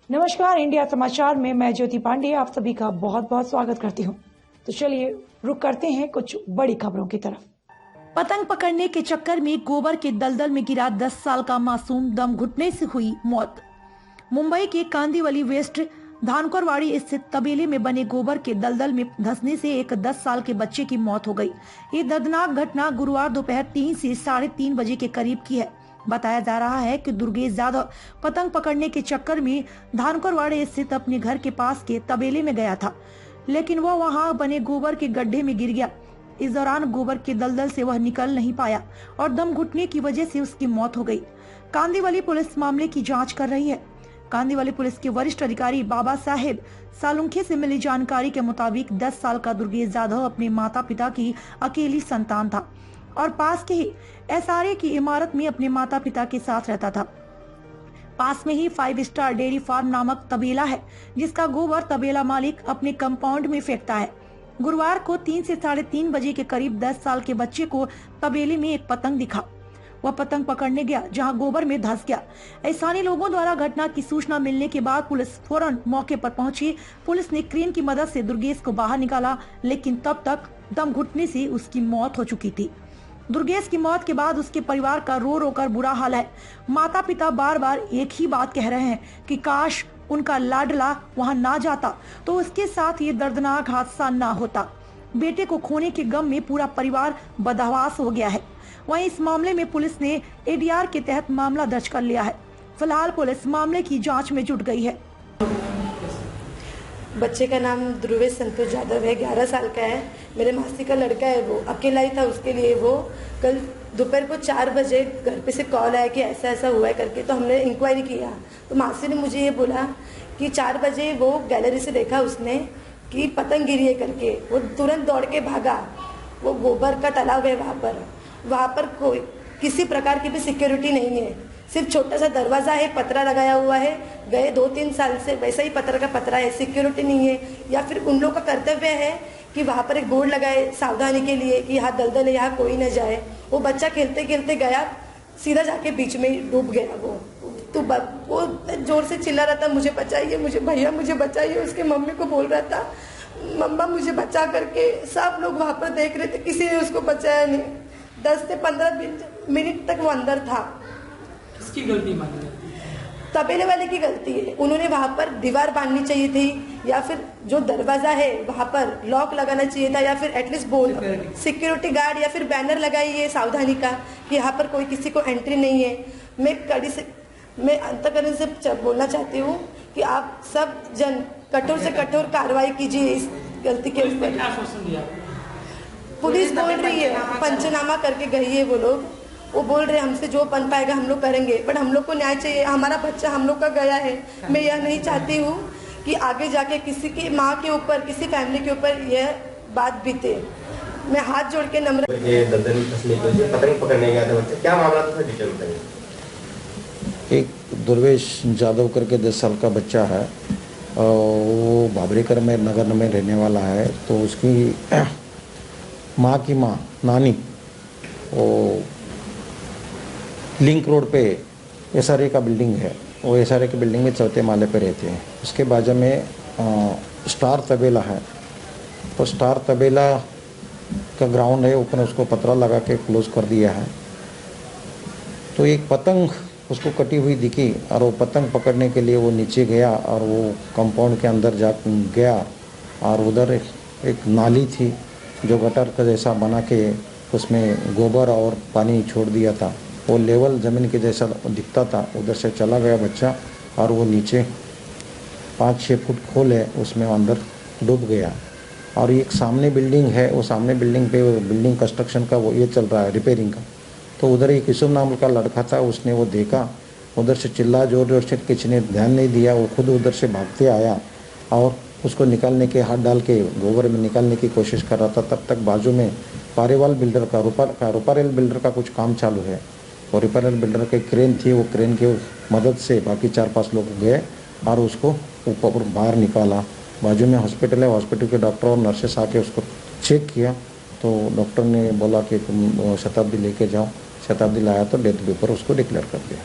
नमस्कार, इंडिया समाचार में मैं ज्योति पांडे आप सभी का बहुत बहुत स्वागत करती हूं। तो चलिए रुक करते हैं कुछ बड़ी खबरों की तरफ। पतंग पकड़ने के चक्कर में गोबर के दलदल में गिरा 10 साल का मासूम, दम घुटने से हुई मौत। मुंबई के कांदिवली वेस्ट धानकोरवाड़ी स्थित तबेले में बने गोबर के दलदल में धंसने से एक 10 साल के बच्चे की मौत हो गई। ये दर्दनाक घटना गुरुवार दोपहर 3 से 3:30 बजे के करीब की है। बताया जा रहा है कि दुर्गेश यादव पतंग पकड़ने के चक्कर में धानकोरवाड़ी स्थित अपने घर के पास के तबेले में गया था, लेकिन वह वहां बने गोबर के गड्ढे में गिर गया। इस दौरान गोबर के दलदल से वह निकल नहीं पाया और दम घुटने की वजह से उसकी मौत हो गई। कांदिवली पुलिस मामले की जांच कर रही है। कांदिवली पुलिस के वरिष्ठ अधिकारी बाबा साहेब सालुंखे से मिली जानकारी के मुताबिक 10 साल का दुर्गेश यादव अपने माता पिता की अकेली संतान था और पास के ही एसआरए की इमारत में अपने माता पिता के साथ रहता था। पास में ही 5 स्टार डेयरी फार्म नामक तबेला है, जिसका गोबर तबेला मालिक अपने कंपाउंड में फेंकता है। गुरुवार को 3 से 3:30 बजे के करीब 10 साल के बच्चे को तबेले में एक पतंग दिखा। वह पतंग पकड़ने गया, जहां गोबर में धंस गया। स्थानीय लोगों द्वारा घटना की सूचना मिलने के बाद पुलिस फौरन मौके पर पहुंची। पुलिस ने क्रेन की मदद से दुर्गेश को बाहर निकाला, लेकिन तब तक दम घुटने से उसकी मौत हो चुकी थी। दुर्गेश की मौत के बाद उसके परिवार का रो रो कर बुरा हाल है। माता पिता बार बार एक ही बात कह रहे हैं कि काश उनका लाडला वहां ना जाता तो उसके साथ ये दर्दनाक हादसा ना होता। बेटे को खोने के गम में पूरा परिवार बदहवास हो गया है। वहीं इस मामले में पुलिस ने एडीआर के तहत मामला दर्ज कर लिया है। फिलहाल पुलिस मामले की जांच में जुट गई है। बच्चे का नाम ध्रुवेश संतोष यादव है, 11 साल का है। मेरे मासी का लड़का है, वो अकेला ही था। उसके लिए वो कल दोपहर को 4 बजे घर पे से कॉल आया कि ऐसा ऐसा हुआ है करके, तो हमने इंक्वायरी किया। तो मासी ने मुझे ये बोला कि 4 बजे वो गैलरी से देखा उसने कि पतंग गिरी है करके। वो तुरंत दौड़ के भागा। वो गोबर का तालाब है वहाँ पर कोई किसी प्रकार की भी सिक्योरिटी नहीं है, सिर्फ छोटा सा दरवाजा है, पतरा लगाया हुआ है। गए 2-3 साल से वैसा ही पत्थर का पतरा है, सिक्योरिटी नहीं है। या फिर उन लोगों का कर्तव्य है कि वहाँ पर एक बोर्ड लगाए सावधानी के लिए कि यहाँ दलदल है, यहाँ कोई न जाए। वो बच्चा खेलते खेलते गया, सीधा जाके बीच में डूब गया। वो जोर से चिल्ला रहा था, मुझे बचाइए, मुझे भैया मुझे बचाइए। उसके मम्मी को बोल रहा था, मम्मा मुझे बचा करके। सब लोग वहाँ पर देख रहे थे, किसी ने उसको बचाया नहीं। 10 से 15 मिनट तक वो अंदर था। किसकी गलती मानी? तबेले वाले की गलती है। उन्होंने वहां पर दीवार बांधनी चाहिए थी, या फिर जो दरवाजा है वहां पर लॉक लगाना चाहिए था, या फिर एटलीस्ट बोल सिक्योरिटी गार्ड या फिर बैनर लगाइए सावधानी का कि यहाँ पर कोई किसी को एंट्री नहीं है। मैं अंतःकरण से बोलना चाहती हूँ कि आप सब जन कठोर से कठोर कार्रवाई कीजिए इस गलती के ऊपर। पुलिस बोल रही है, पंचनामा करके गई है वो लोग। वो बोल रहे हमसे जो बन पाएगा हम लोग करेंगे, बट हम लोग को न्याय चाहिए। हमारा बच्चा हम लोग का गया है। मैं यह नहीं चाहती हूँ कि आगे जाके किसी की माँ के ऊपर, किसी फैमिली के ऊपर यह बात बीते। मैं हाथ जोड़ के नम्र पतंग पकड़ने गया था बच्चा, क्या मामला था डिटेल बताइए। एक दुर्वेश यादव करके 10 साल का बच्चा है, वो बाबरेकर में नगर में रहने वाला है। तो उसकी माँ की माँ नानी वो लिंक रोड पे एसआरए का बिल्डिंग है, वो एसआरए की बिल्डिंग में 4थे माले पे रहते हैं। उसके बाजू में स्टार तबेला है। तो स्टार तबेला का ग्राउंड है, ऊपर उसको पतरा लगा के क्लोज कर दिया है। तो एक पतंग उसको कटी हुई दिखी और वो पतंग पकड़ने के लिए वो नीचे गया और वो कंपाउंड के अंदर जा गया। और उधर एक नाली थी जो गटर का जैसा बना के उसमें गोबर और पानी छोड़ दिया था। वो लेवल ज़मीन के जैसा दिखता था। उधर से चला गया बच्चा और वो नीचे 5-6 फुट खोल है, उसमें अंदर डूब गया। और एक सामने बिल्डिंग है, वो सामने बिल्डिंग पे बिल्डिंग कंस्ट्रक्शन का वो ये चल रहा है, रिपेयरिंग का। तो उधर एक किशोर नाम का लड़का था, उसने वो देखा, उधर से चिल्ला जोर जोर से, किसी ने ध्यान नहीं दिया। वो खुद उधर से भागते आया और उसको निकालने के हाथ डाल के गोबर में निकालने की कोशिश कर रहा था। तब तक बाजू में पारेवाल बिल्डर का रूपारेल बिल्डर का कुछ काम चालू है। और रूपारेल बिल्डर की क्रेन थी, वो क्रेन की मदद से बाकी 4-5 लोग गए और उसको ऊपर बाहर निकाला। बाजू में हॉस्पिटल है, हॉस्पिटल के डॉक्टर और नर्सेस आके उसको चेक किया। तो डॉक्टर ने बोला कि तुम शताब्दी लेके जाओ। शताब्दी लाया तो डेथ पेपर उसको डिक्लेयर कर दिया।